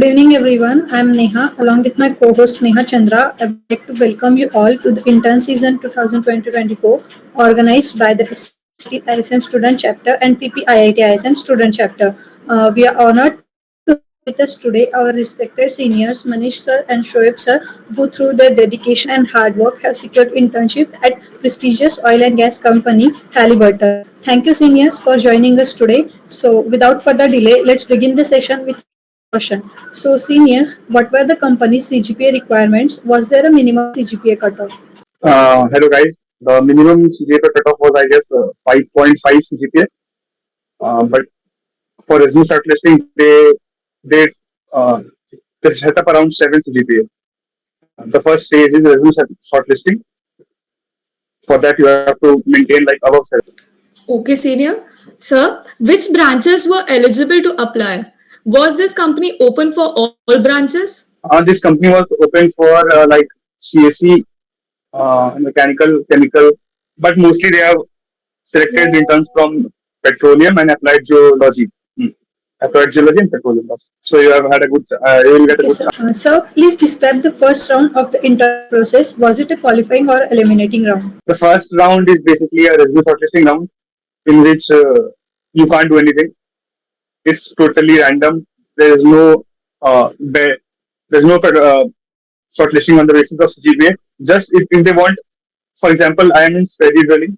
Good evening, everyone. I'm Neha, along with my co-host Neha Chandra. I would like to welcome you all to the Intern Season 2020-24, organized by the SPE ISM Student Chapter and PP IIT ISM Student Chapter. We are honored to have with us today our respected seniors Manish sir and Shoaib sir, who through their dedication and hard work have secured internship at prestigious oil and gas company Halliburton. Thank you, seniors, for joining us today. So, without further delay, let's begin the session with our first question. So, seniors, what were the company's CGPA requirements? Was there a minimum CGPA cutoff? Hello guys. The minimum CGPA cutoff was I guess 5.5 CGPA. But for resume shortlisting, they uh, they set up around 7 CGPA. The first stage is resume shortlisting. For that, you have to maintain like above 7. Okay, senior. Sir, which branches were eligible to apply? Was this company open for all branches? This company was open for like CSE, mechanical, chemical, but mostly they have selected interns from petroleum and applied geology. Applied geology and petroleum. So you have had a good, you will get a Okay, good sir. start. Sir, please describe the first round of the internship process. Was it a qualifying or eliminating round? The first round is basically a resume shortlisting round in which you can't do anything. It's totally random. There is no there's no shortlisting on the basis of GPA. Just if they want, for example, I am in SPE drilling.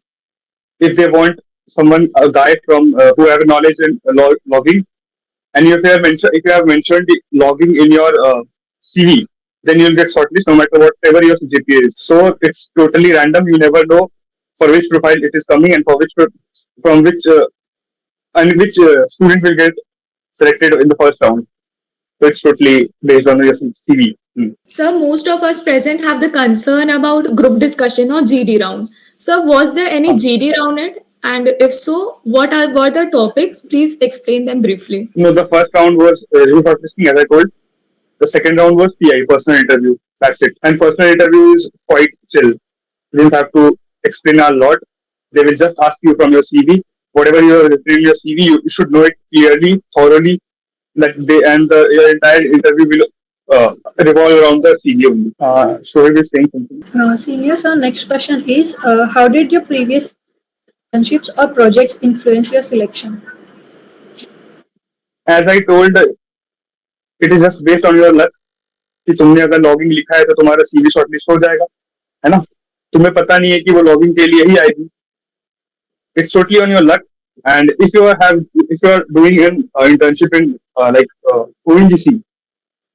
If they want someone, a guy from who have knowledge in logging, and if you have mentioned the logging in your CV, then you'll get shortlisted no matter whatever your GPA is. So it's totally random. You never know for which profile it is coming and for which from which which student will get selected in the first round. So it's totally based on your CV. Sir, most of us present have the concern about group discussion or GD round. Sir, was there any GD round it? And if so, were the topics? Please explain them briefly. No, the first round was resume shortlisting, as I told. The second round was PI, personal interview. That's it. And personal interview is quite chill. You don't have to explain a lot. They will just ask you from your CV. Whatever you have written in your CV, you should know it clearly, thoroughly. Your entire interview will revolve around the CV only. Shoaib is saying something. Seniors, our next question is, how did your previous internships or projects influence your selection? As I told, it is just based on your luck. कि तुमने अगर logging लिखा है तो तुम्हारा CV shortlist हो जाएगा, है ना? तुम्हें पता नहीं है कि वो लॉगिंग के लिए ही आएगी. It's totally on your luck. And if you are doing an internship in ONGC,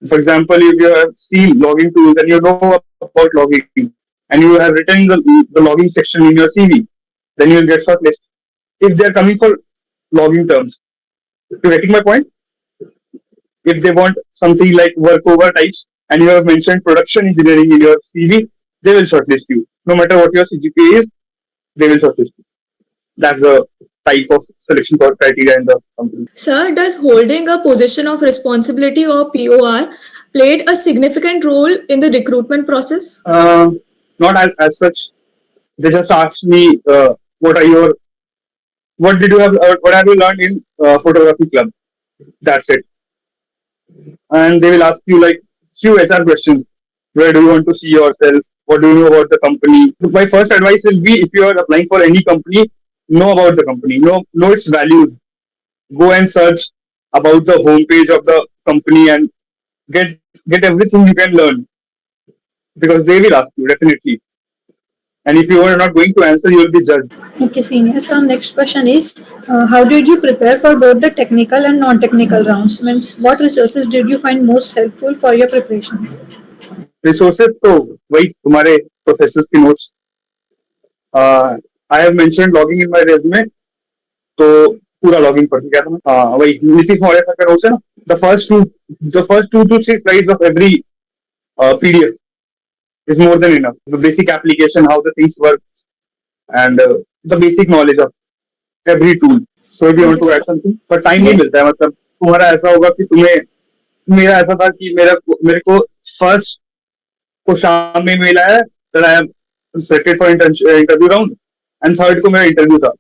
for example, if you have seen logging tools and you know about logging and you have written the logging section in your CV, then you will get shortlisted. If they are coming for logging terms, you getting my point? If they want something like workover types and you have mentioned production engineering in your CV, they will shortlist you. No matter what your CGPA is, they will shortlist you. That's the type of selection criteria in the company. Sir, does holding a position of responsibility or POR played a significant role in the recruitment process? Not as such. They just asked me, what have you learned in photography club? That's it. And they will ask you like few HR questions. Where do you want to see yourself? What do you know about the company? My first advice will be, if you are applying for any company, know about the company, know its values. Go and search about the homepage of the company and get everything you can learn, because they will ask you definitely. And if you are not going to answer, you will be judged. Okay, seniors. Our next question is, how did you prepare for both the technical and non-technical rounds? Means, what resources did you find most helpful for your preparations? Resources तो वही तुम्हारे professors की notes. I have mentioned logging in my resume, तो पूरा logging पढ़ गया था मैं. वही नीतीश मौर्य सर का notes है ना. The first 2 to 3 slides of every PDF is more than enough. The basic application, how the things work, and the basic knowledge of every tool. So if you want to add something, but time नहीं मिलता है. मतलब तुम्हारा ऐसा होगा कि मेरा ऐसा था कि मेरे को फर्स्ट को शाम में मेल आया that I am selected for interview round, and third को मेरा इंटरव्यू था.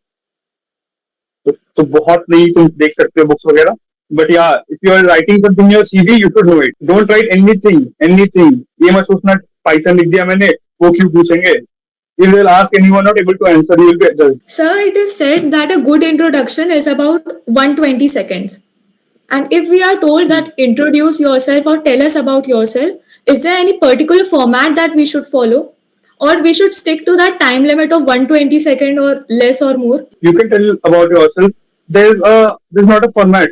तो बहुत नहीं तुम देख सकते हो बुक्स वगैरह. But yeah, if you are writing something in your CV, you should know it. Don't write anything. ये मत सोचना Python लिख दिया मैंने, वो क्यों पूछेंगे? If they'll ask and you are not able to answer, you will be judged. Sir, it is said that a good introduction is about 120 seconds. And if we are told that introduce yourself or tell us about yourself, is there any particular format that we should follow? Or we should stick to that time limit of 120 second or less or more? You can tell about yourself. There's not a format,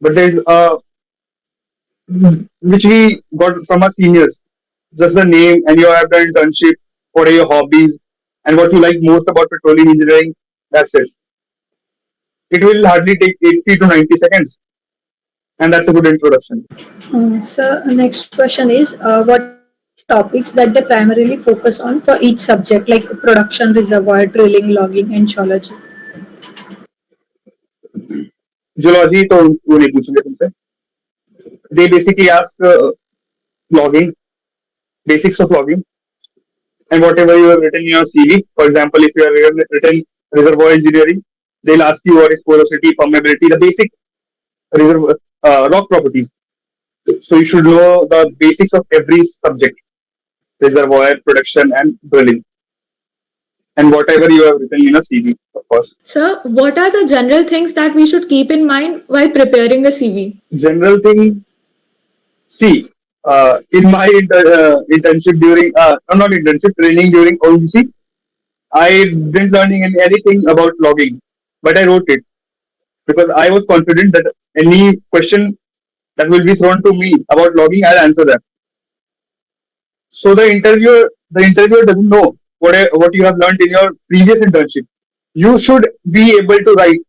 but there's a which we got from our seniors. Just the name, and you have done internship. What are your hobbies, and what you like most about petroleum engineering? That's it. It will hardly take 80 to 90 seconds, and that's a good introduction. So next question is, what are the topics that they primarily focus on for each subject, like production, reservoir, drilling, logging, and geology? Geology, तो वो नहीं पूछेंगे तुमसे. They basically ask logging, basics of logging, and whatever you have written in your CV. For example, if you have written reservoir engineering, they'll ask you what is porosity, permeability, the basic reservoir rock properties. So you should know the basics of every subject: reservoir, production, and drilling, and whatever you have written in your CV, of course. Sir, what are the general things that we should keep in mind while preparing a CV? General thing. See, in my internship during, not internship, training during OGC, I didn't learn anything about logging, but I wrote it because I was confident that any question that will be thrown to me about logging, I'll answer that. So the interviewer doesn't know what you have learned in your previous internship. You should be able to write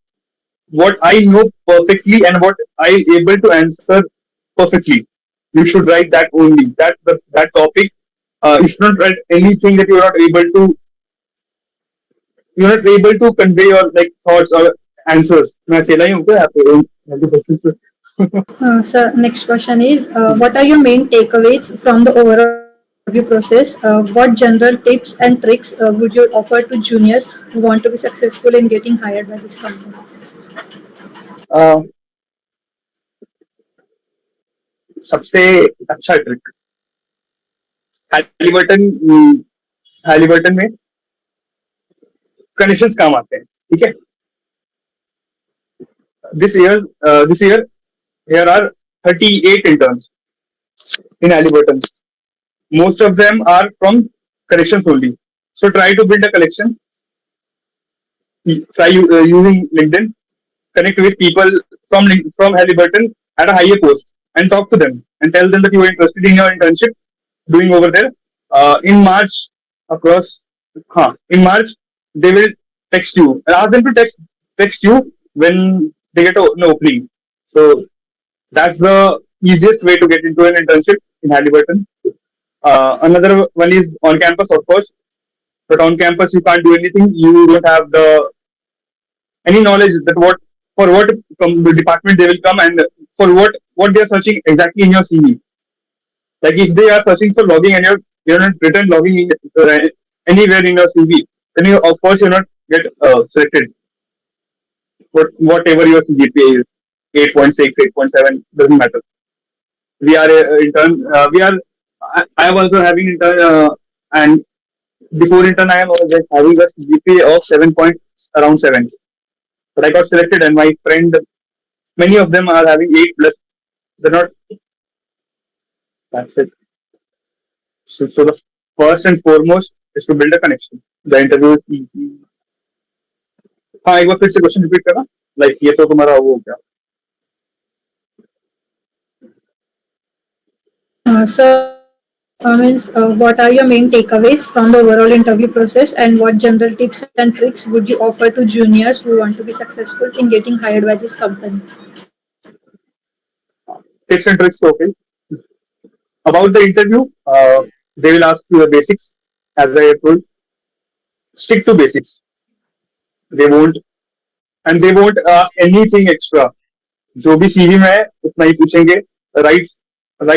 what I know perfectly and what I able to answer perfectly. You should write that only. That topic. You should not write anything that you're not able to convey your like thoughts or answers. मैं अकेला ही हूँ क्या यहाँ पे? So next question is, what are your main takeaways from the overall interview process? What general tips and tricks would you offer to juniors who want to be successful in getting hired by this company? सबसे अच्छा trick Halliburton में connections काम आते हैं. ठीक है. This year here are 38 interns in Halliburton. Most of them are from connections only. So try to build a connection. Try using LinkedIn. Connect with people from Halliburton at a higher post and talk to them and tell them that you are interested in your internship doing over there. In March, in March they will text you and ask them to text you when they get an opening. So that's the easiest way to get into an internship in Halliburton. Another one is on campus, of course, but on campus you can't do anything. You don't have any knowledge that what department they will come and for what they are searching exactly in your CV. Like if they are searching for logging and you're not written logging anywhere in your CV, then you of course you're not get selected. Whatever your GPA is, 8.6, 8.7 doesn't matter. We are intern. I am also having intern, and before intern I am also having a GPA of 7. But I got selected, and my friend, many of them are having 8+. They're not. That's it. So the first and foremost is to build a connection. The interview is easy. हाँ एक बार फिर से question repeat करना. Like ये तो तुम्हारा वो हो गया. What are your main takeaways from the overall interview process, and what general tips and tricks would you offer to juniors who want to be successful in getting hired by this company? Tips and tricks, okay. About the interview, they will ask you the basics, as I have told. Stick to basics. They won't ask anything extra. जो भी CV में है उतना ही पूछेंगे. Write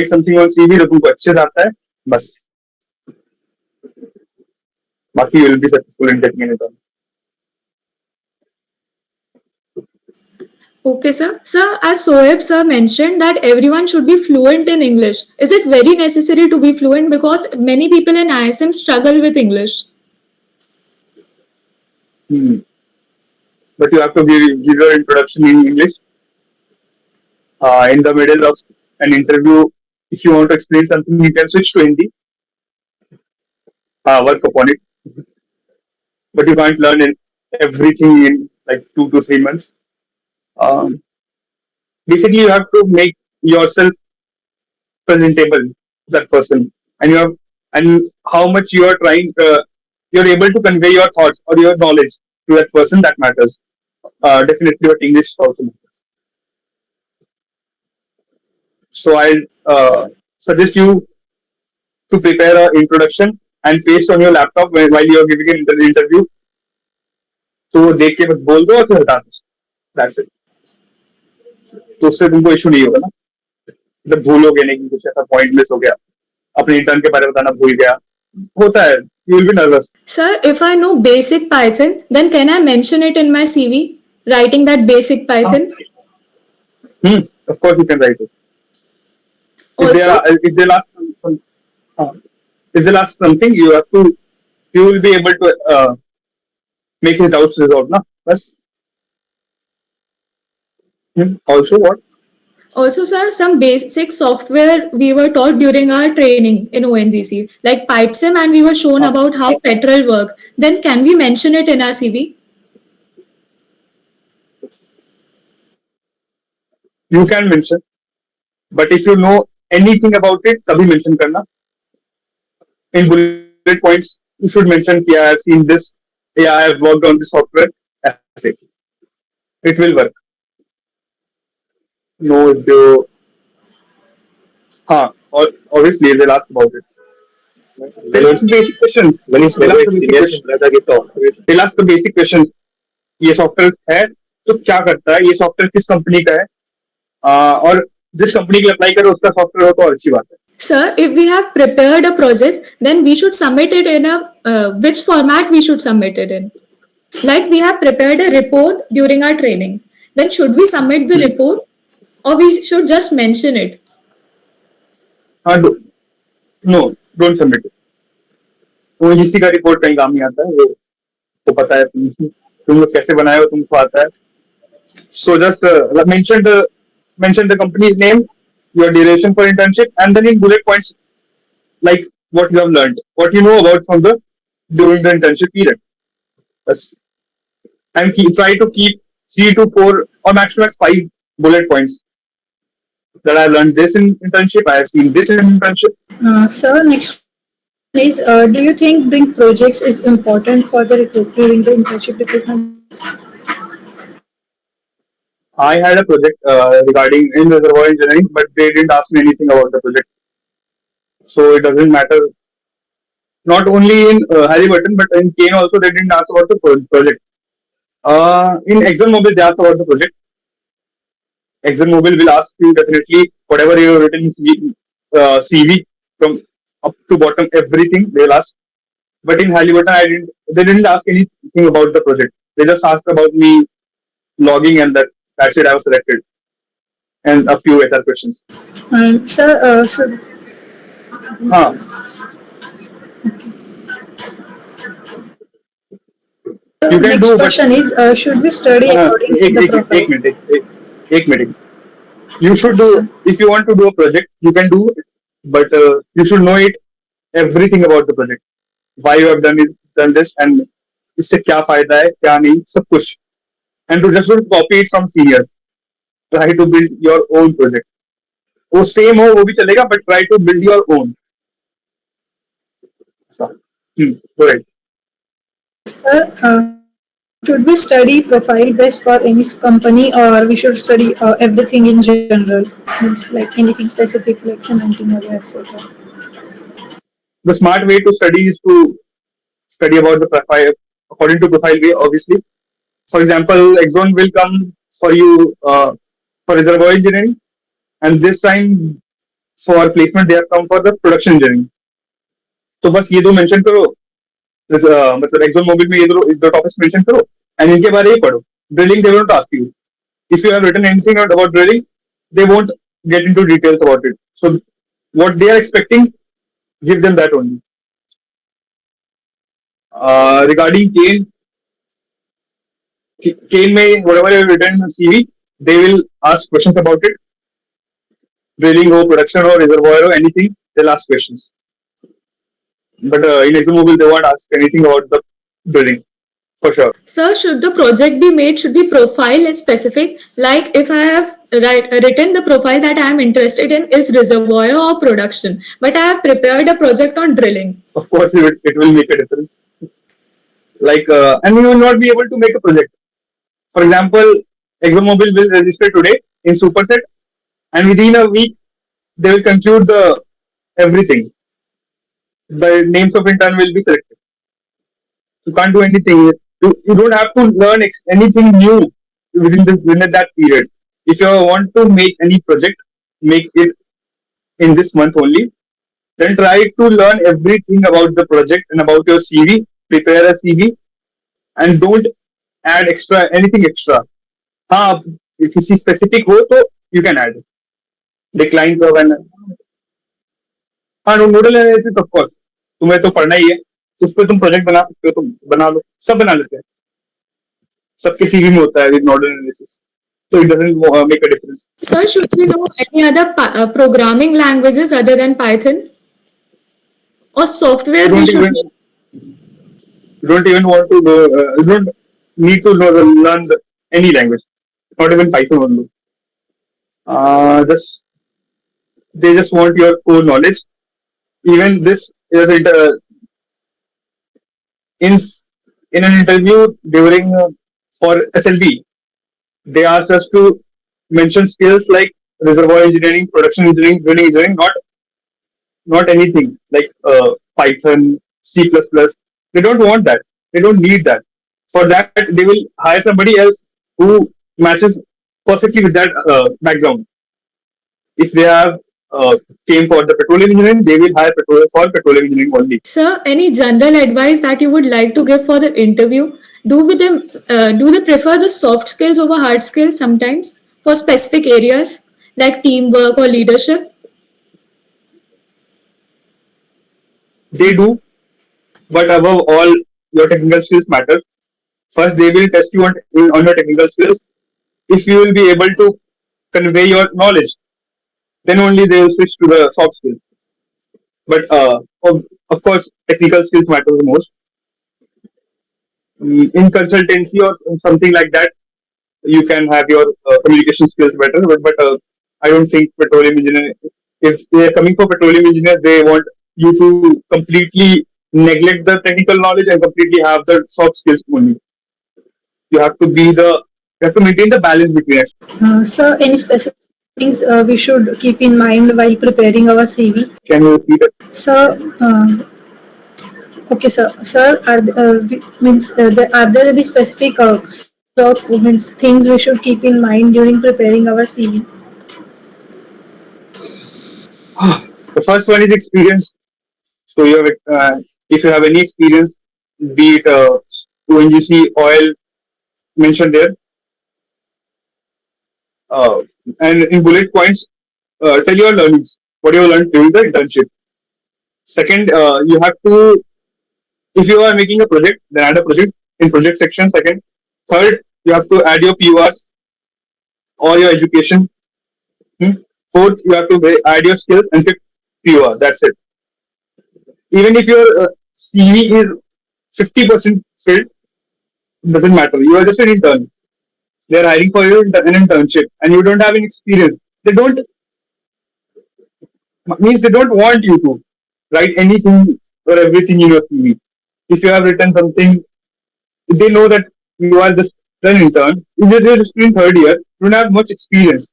something on CV जो तुमको अच्छे से आता है, बस. बाकी you will be successful in getting an intern. Okay, sir. Sir, as Soeb sir mentioned that everyone should be fluent in English. Is it very necessary to be fluent because many people in ISM struggle with English? Hmm. But you have to give your introduction in English. In the middle of an interview, if you want to explain something, you can switch to Hindi, work upon it. But you can't learn everything in like 2 to 3 months. Um, Basically, you have to make yourself presentable to that person, and you have and how much you are trying. You're able to convey your thoughts or your knowledge to that person that matters. Definitely, what English also matters. So I suggest you to prepare an introduction and paste on your laptop while you are giving an interview. तो वो देख के बस बोल दो और फिर हटा दो. That's it. तो उससे तुमको इशू नहीं होगा ना. मतलब भूलोगे नहीं कि कुछ ऐसा पॉइंट मिस हो गया, अपने इंटर्न के बारे में बताना भूल गया, होता है. You will be nervous. Sir, if I know basic Python, then can I mention it in my CV? Writing that basic Python? Of course, you can write it. Also, If they ask if they ask something, you will be able to make his doubts resolved. Na? Bas. Also, what? Also, sir, some basic software we were taught during our training in ONGC, like PipeSim, and we were shown about how petrol work. Then can we mention it in our CV? You can mention, but if you know anything about it, तभी mention करना. In bullet points, you should mention कि I have seen this, yeah, I have worked on this software. ऐसे. It will work. No, जो हाँ, और obviously they'll ask about it. They'll ask the basic questions. They'll ask the basic questions. ये software है तो क्या करता है, ये सॉफ्टवेयर किस कंपनी का है, और जिस कंपनी के अप्लाई करो उसका सॉफ्टवेयर हो तो और अच्छी बात है. Sir, if we have prepared a project, then we should submit it in a which format we should submit it in. Like we have prepared a report during our training. Then should we submit the report or we should just mention it? No, don't submit it. वो इसी का report कहीं काम नहीं आता है, वो पता है तुम लोग कैसे बनाए हो, तुमको आता है. So just mention the company's name, your duration for internship, and then in bullet points like what you have learned, what you know about from during the internship period. Yes. And try to keep 3 to 4 or maximum 5 bullet points. That I learned this in internship, I have seen this in internship. Sir, next is, do you think doing projects is important for the during the internship recruitment? I had a project regarding in reservoir engineering, but they didn't ask me anything about the project. So it doesn't matter. Not only in Halliburton, but in Kane also they didn't ask about the project. In ExxonMobil, they asked about the project. ExxonMobil will ask you definitely whatever you have written in CV from up to bottom, everything they will ask. But in Halliburton, they didn't ask anything about the project. They just asked about me logging, and that's it. I was selected, and a few other questions. Sir, should you can next do, question is, should we study according to the profile? एक minute. You should do, if you want to do a project, you can do it, but you should know it everything about the project. Why you have done this, and इससे क्या फायदा है, क्या नहीं, सब कुछ. And to just don't copy it from seniors. Try to build your own project. वो same हो वो भी चलेगा, but try to build your own. So, go ahead. Sir, should we study profile based for any company, or we should study everything in general? Means like anything specific, like cementing or etc. The smart way to study is to study about the profile according to profile way, obviously. For example, Exxon will come for you for reservoir engineering, and this time for placement they have come for the production engineering. तो बस ये दो mention करो, मतलब axon Mobil में ये दो topics mention करो, एंड इनके बारे में पढ़ो. Drilling they will not ask you, If you have written anything about drilling, they won't get into details about it. So what they are expecting, give them that only. Regarding Kane may whatever you have written in the CV, they will ask questions about it. Drilling or production or reservoir or anything, they'll ask questions. But in ExxonMobil, they won't ask anything about the drilling for sure. Sir, should the project be made, should be profile specific? Like if I have written the profile that I am interested in is reservoir or production, but I have prepared a project on drilling. Of course, it will make a difference. Like, and we will not be able to make a project. For example, ExxonMobil will register today in Superset, and within a week, they will conclude the everything. The names of intern will be selected. You can't do anything. You don't have to learn anything new within that period. If you want to make any project, make it in this month only. Then try to learn everything about the project and about your CV. Prepare a CV and don't add anything extra. If you see specific हो तो you can add decline curve and nodal analysis of course तुम्हें तो पढ़ना ही है. उस पर तुम project बना सकते हो, तुम बना लो, सब बना लेते हैं, सबके सीवी में होता है with nodal analysis. So it doesn't make a difference. Sir, should we know any other programming languages other than Python? Or software we should know? You don't even want to know, you don't need to learn any language, not even Python only. They just want your core knowledge. Even this is in an interview during for SLB, they asked us to mention skills like reservoir engineering, production engineering, drilling engineering, not anything like Python, C++. They don't want that. They don't need that. For that, they will hire somebody else who matches perfectly with that background. If they have came for the petroleum engineering, they will hire for petroleum engineering only. Sir, any general advice that you would like to give for the interview? Do they prefer the soft skills over hard skills sometimes for specific areas like teamwork or leadership? They do, but above all, your technical skills matter. First, they will test you on your technical skills. If you will be able to convey your knowledge, then only they will switch to the soft skills. But of course, technical skills matter the most. In consultancy or something like that, you can have your communication skills better. But I don't think petroleum engineer, if they are coming for petroleum engineers, they want you to completely neglect the technical knowledge and completely have the soft skills only. You have to maintain the balance between it. Sir, any specific things we should keep in mind while preparing our CV? Can you repeat it? Sir, okay, sir. Sir, are there any specific things we should keep in mind during preparing our CV? The first one is experience. So if you have any experience, be it ONGC, oil, mentioned there, and in bullet points, tell your learnings, what you learned during the internship. Second, you have to, if you are making a project, then add a project in project section. Second, third, you have to add your PURs or your education. Fourth, you have to add your skills, and fifth, PUR. That's it. Even if your CV is 50% filled, doesn't matter. You are just an intern. They are hiring for you an internship, and you don't have any experience. They don't want you to write anything or everything in your CV. If you have written something, they know that you are just an intern. You're just in third year. You don't have much experience.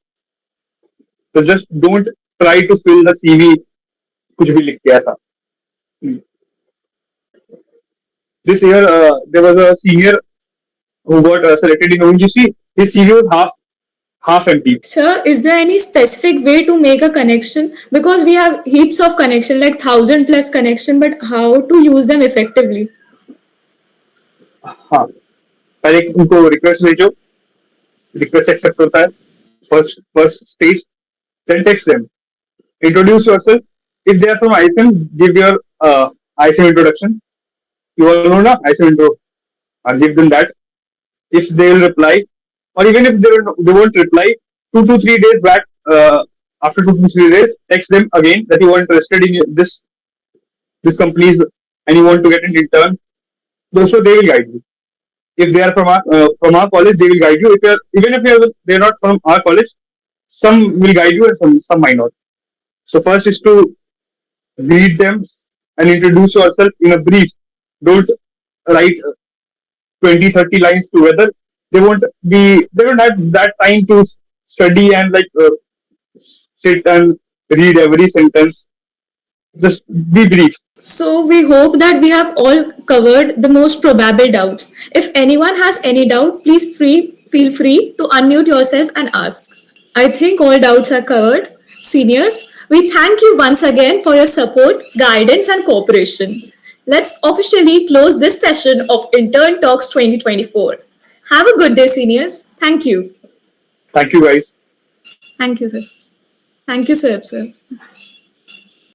So just don't try to fill the CV कुछ भी लिख के ऐसा. This year, there was a senior who got selected in ONGC. His CV was half empty. Sir, is there any specific way to make a connection? Because we have heaps of connection, like 1,000+ connection, but how to use them effectively? हाँ, पहले उनको request भेजो request accept होता है, first stage, then text them, introduce yourself. If they are from ISM, give your ISM introduction. You all know na ISM intro. Give them that. If they will reply, or even if they won't reply, 2 to 3 days back, after 2 to 3 days, text them again that you are interested in this company's and you want to get an intern. Also, they will guide you. If they are from our college, they will guide you. If you are even if they are not from our college, some will guide you and some might not. So first is to greet them and introduce yourself in a brief. Don't write 20-30 lines together. They don't have that time to study and sit and read every sentence. Just be brief. So we hope that we have all covered the most probable doubts. If anyone has any doubt, please feel free to unmute yourself and ask. I think all doubts are covered. Seniors, we thank you once again for your support, guidance, and cooperation. Let's officially close this session of Intern Talks 2024. Have a good day, seniors. Thank you. Thank you, guys. Thank you, sir. Thank you, sir.